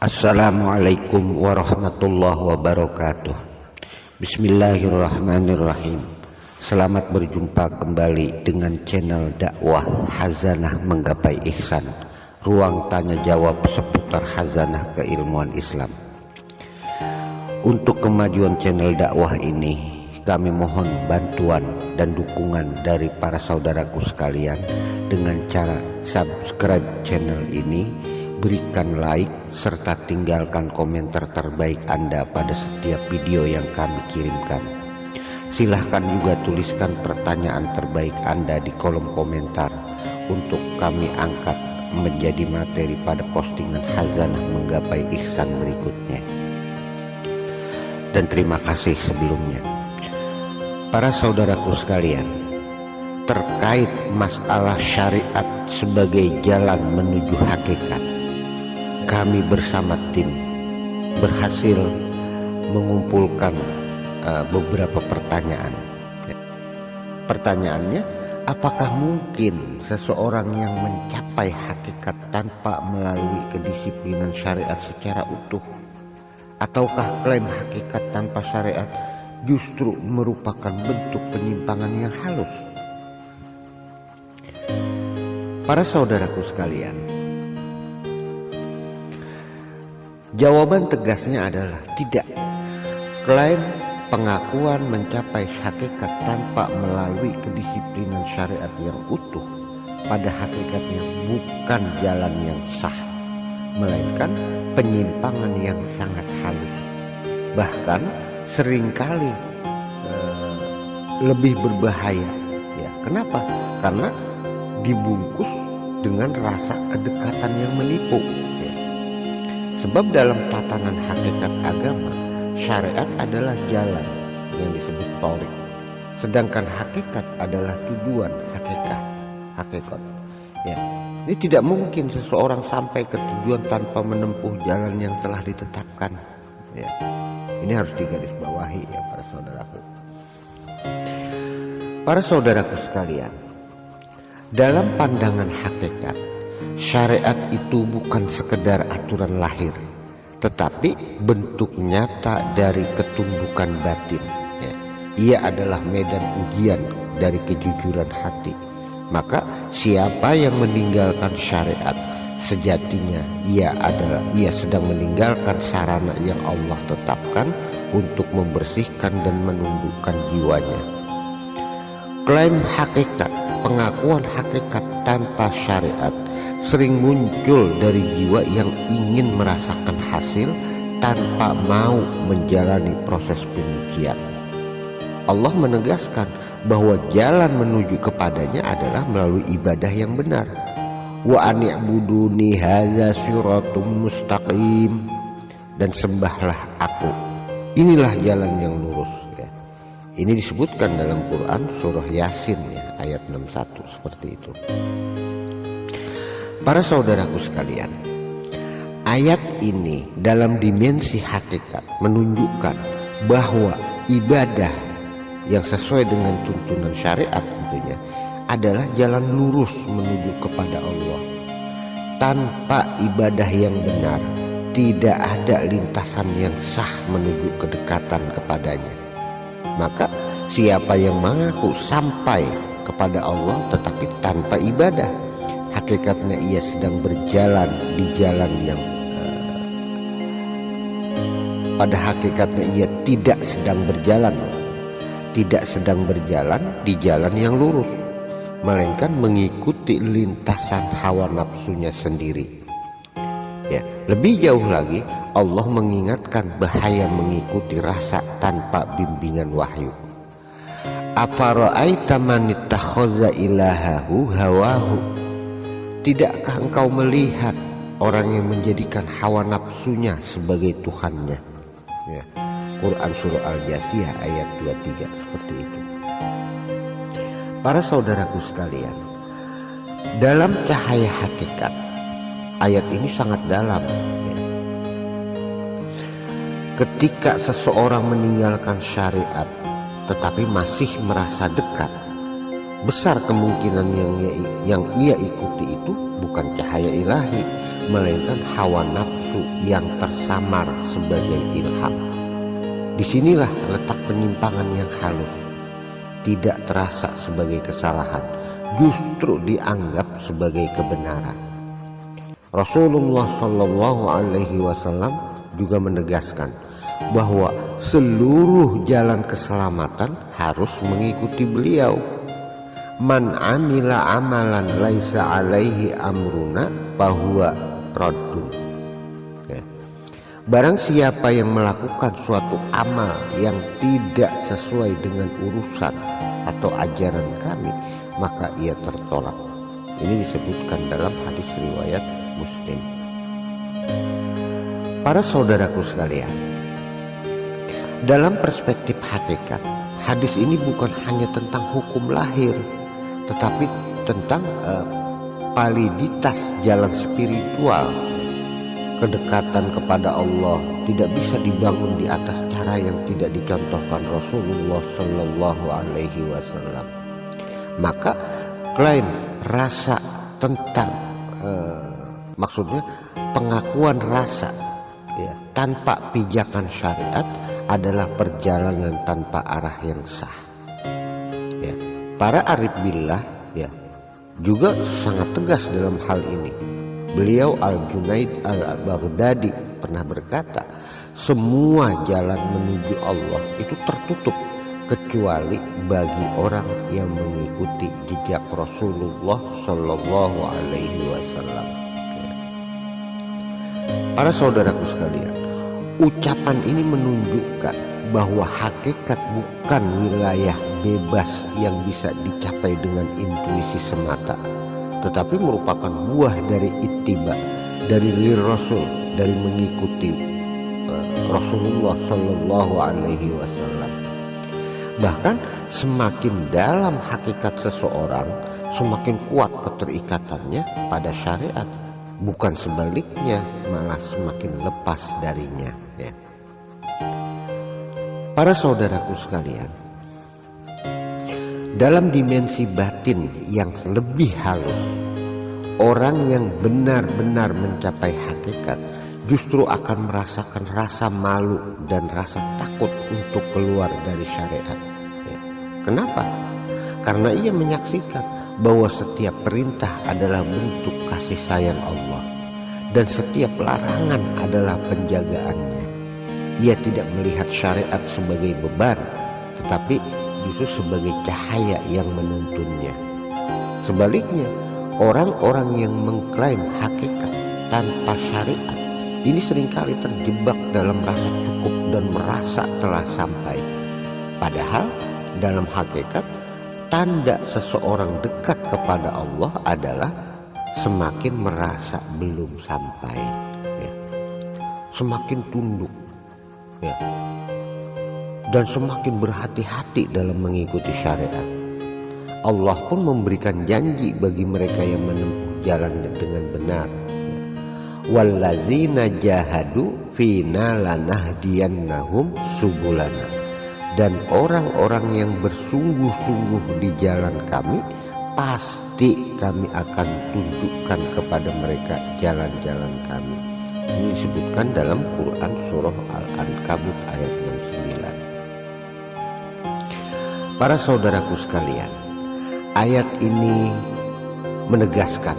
Assalamualaikum warahmatullahi wabarakatuh. Bismillahirrahmanirrahim. Selamat berjumpa kembali dengan channel dakwah Khazanah Menggapai Ihsan, ruang tanya jawab seputar khazanah keilmuan Islam. Untuk kemajuan channel dakwah ini, kami mohon bantuan dan dukungan dari para saudaraku sekalian dengan cara subscribe channel ini, berikan like, serta tinggalkan komentar terbaik Anda pada setiap video yang kami kirimkan. Silahkan juga tuliskan pertanyaan terbaik Anda di kolom komentar untuk kami angkat menjadi materi pada postingan Khazanah Menggapai Ihsan berikutnya. Dan terima kasih sebelumnya. Para saudaraku sekalian, terkait masalah syariat sebagai jalan menuju hakikat, kami bersama tim berhasil mengumpulkan beberapa pertanyaan. Pertanyaannya, apakah mungkin seseorang yang mencapai hakikat tanpa melalui kedisiplinan syariat secara utuh? Ataukah klaim hakikat tanpa syariat justru merupakan bentuk penyimpangan yang halus? Para saudaraku sekalian, jawaban tegasnya adalah tidak. Klaim pengakuan mencapai hakikat tanpa melalui kedisiplinan syariat yang utuh pada hakikatnya bukan jalan yang sah, melainkan penyimpangan yang sangat halus. Bahkan seringkali lebih berbahaya. Ya, kenapa? Karena dibungkus dengan rasa kedekatan yang menipu. Sebab dalam tatanan hakikat agama, syariat adalah jalan yang disebut thoriq, sedangkan hakikat adalah tujuan hakikat. Ya, ini tidak mungkin seseorang sampai ke tujuan tanpa menempuh jalan yang telah ditetapkan. Ya, ini harus digarisbawahi ya para saudaraku. Para saudaraku sekalian, dalam pandangan hakikat, syariat itu bukan sekedar aturan lahir, tetapi bentuk nyata dari ketundukan batin. Ya, ia adalah medan ujian dari kejujuran hati. Maka siapa yang meninggalkan syariat, sejatinya ia sedang meninggalkan sarana yang Allah tetapkan untuk membersihkan dan menundukkan jiwanya. Klaim hakikat, pengakuan hakikat tanpa syariat sering muncul dari jiwa yang ingin merasakan hasil tanpa mau menjalani proses pengujian. Allah menegaskan bahwa jalan menuju kepadanya adalah melalui ibadah yang benar. Wa ani'buduni hadza siratum mustaqim, dan sembahlah aku, inilah jalan yang lurus. Ya. Ini disebutkan dalam Quran surah Yasin ya, ayat 61 seperti itu. Para saudaraku sekalian, ayat ini dalam dimensi hakikat menunjukkan bahwa ibadah yang sesuai dengan tuntunan syariat tentunya adalah jalan lurus menuju kepada Allah. Tanpa ibadah yang benar, tidak ada lintasan yang sah menuju kedekatan kepadanya. Maka siapa yang mengaku sampai kepada Allah tetapi tanpa ibadah, hakikatnya ia sedang berjalan di jalan yang pada hakikatnya ia tidak sedang berjalan di jalan yang lurus, melainkan mengikuti lintasan hawa nafsunya sendiri. Ya, lebih jauh lagi Allah mengingatkan bahaya mengikuti rasa tanpa bimbingan wahyu. Afara'aita man ittakhadha ilahahu hawahu, tidakkah engkau melihat orang yang menjadikan hawa nafsunya sebagai Tuhannya? Ya, Quran surah Al-Jasiyah ayat 23 seperti itu. Para saudaraku sekalian, dalam cahaya hakikat, ayat ini sangat dalam. Ya. Ketika seseorang meninggalkan syariat tetapi masih merasa dekat, besar kemungkinan yang ia ikuti itu bukan cahaya ilahi, melainkan hawa nafsu yang tersamar sebagai ilham. Disinilah letak penyimpangan yang halus, tidak terasa sebagai kesalahan, justru dianggap sebagai kebenaran. Rasulullah Shallallahu Alaihi Wasallam juga menegaskan bahwa seluruh jalan keselamatan harus mengikuti beliau. Man amila amalan laisa alaihi amruna fahuwa raddun. Barang siapa yang melakukan suatu amal yang tidak sesuai dengan urusan atau ajaran kami, maka ia tertolak. Ini disebutkan dalam hadis riwayat Muslim. Para saudaraku sekalian, dalam perspektif hakikat, hadis ini bukan hanya tentang hukum lahir, tetapi tentang validitas jalan spiritual. Kedekatan kepada Allah tidak bisa dibangun di atas cara yang tidak dicontohkan Rasulullah Shallallahu Alaihi Wasallam. Maka klaim rasa tentang maksudnya pengakuan rasa ya, tanpa pijakan syariat adalah perjalanan tanpa arah yang sah. Ya, para arif billah ya juga sangat tegas dalam hal ini. Beliau Al-Junaid Al-Baghdadi pernah berkata, semua jalan menuju Allah itu tertutup kecuali bagi orang yang mengikuti jejak Rasulullah Shallallahu Alaihi Wasallam. Para saudaraku sekalian, ucapan ini menunjukkan bahwa hakikat bukan wilayah bebas yang bisa dicapai dengan intuisi semata, tetapi merupakan buah dari ittiba, dari lir Rasul, dari mengikuti Rasulullah Shallallahu Alaihi Wasallam. Bahkan semakin dalam hakikat seseorang, semakin kuat keterikatannya pada syariat, bukan sebaliknya, malah semakin lepas darinya. Ya. Para saudaraku sekalian, dalam dimensi batin yang lebih halus, orang yang benar-benar mencapai hakikat justru akan merasakan rasa malu dan rasa takut untuk keluar dari syariat. Ya. Kenapa? Karena ia menyaksikan bahwa setiap perintah adalah bentuk kasih sayang Allah dan setiap larangan adalah penjagaannya. Ia tidak melihat syariat sebagai beban, tetapi justru sebagai cahaya yang menuntunnya. Sebaliknya, orang-orang yang mengklaim hakikat tanpa syariat ini seringkali terjebak dalam rasa cukup dan merasa telah sampai. Padahal dalam hakikat, tanda seseorang dekat kepada Allah adalah semakin merasa belum sampai, ya. Semakin tunduk, ya, dan semakin berhati-hati dalam mengikuti syariat. Allah pun memberikan janji bagi mereka yang menempuh jalannya dengan benar. Wallazina jahadu fina lanahdiyannahum subulana. Dan orang-orang yang bersungguh-sungguh di jalan kami, pasti kami akan tunjukkan kepada mereka jalan-jalan kami. Ini disebutkan dalam Quran surah Al-Ankabut ayat 69. Para saudaraku sekalian, ayat ini menegaskan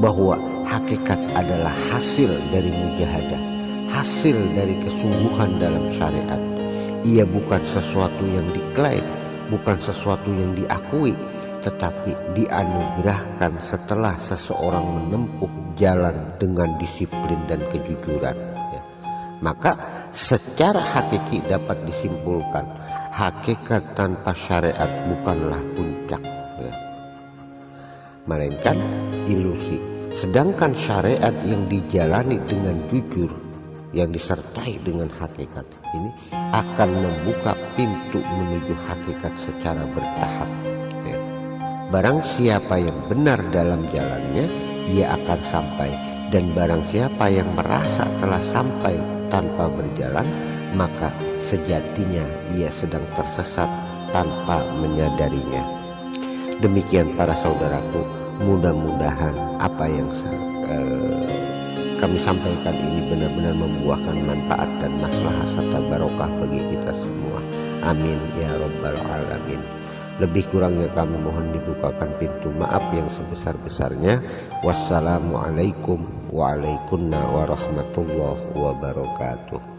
bahwa hakikat adalah hasil dari mujahadah, hasil dari kesungguhan dalam syariat. Ia bukan sesuatu yang diklaim, bukan sesuatu yang diakui, tetapi dianugerahkan setelah seseorang menempuh jalan dengan disiplin dan kejujuran. Ya. Maka secara hakiki dapat disimpulkan, hakikat tanpa syariat bukanlah puncak, ya, melainkan ilusi. Sedangkan syariat yang dijalani dengan jujur, yang disertai dengan hakikat ini akan membuka pintu menuju hakikat secara bertahap. Ya. Barang siapa yang benar dalam jalannya, ia akan sampai. Dan barang siapa yang merasa telah sampai tanpa berjalan, maka sejatinya ia sedang tersesat tanpa menyadarinya. Demikian para saudaraku, mudah-mudahan apa yang kami sampaikan ini benar-benar membuahkan manfaat dan maslahah serta barokah bagi kita semua. Amin ya rabbal alamin. Lebih kurangnya kami mohon dibukakan pintu maaf yang sebesar-besarnya. Wassalamualaikum warahmatullahi wabarakatuh.